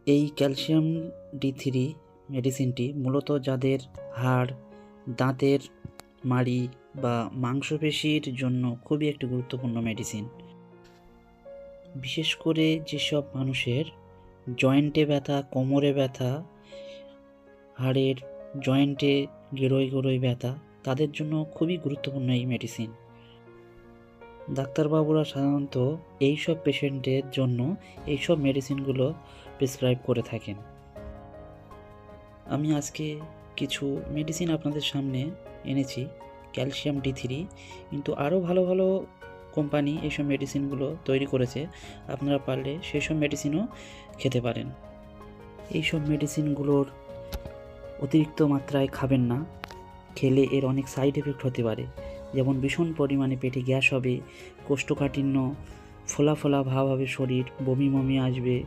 এই calcium D3 মেডিসিনটি মূলত যাদের হাড়, দাঁতের মাড়ি বা মাংসপেশির জন্য খুবই একটি গুরুত্বপূর্ণ মেডিসিন। বিশেষ করে যেসব মানুষের জয়েন্টে ব্যথা, কোমরে ব্যথা, হাড়ের জয়েন্টে গেরোয় ব্যথা, তাদের জন্য খুবই গুরুত্বপূর্ণ এই মেডিসিন। ডাক্তারবাবুরা সাধারণত এইসব পেশেন্টের জন্য এইসব মেডিসিনগুলো প্রেসক্রাইব করে থাকেন। আমি আজকে কিছু মেডিসিন আপনাদের সামনে এনেছি ক্যালসিয়াম D3, কিন্তু আরও ভালো ভালো কোম্পানি এইসব মেডিসিনগুলো তৈরি করেছে। আপনারা পারলে সেসব মেডিসিনও খেতে পারেন। এইসব মেডিসিনগুলোর অতিরিক্ত মাত্রায় খাবেন না, খেলে এর অনেক সাইড এফেক্ট হতে পারে, যেমন ভীষণ পরিমাণে পেটে গ্যাস হবে, কোষ্ঠকাঠিন্য, ফোলা ফোলা ভাব হবে শরীর, বমি আসবে,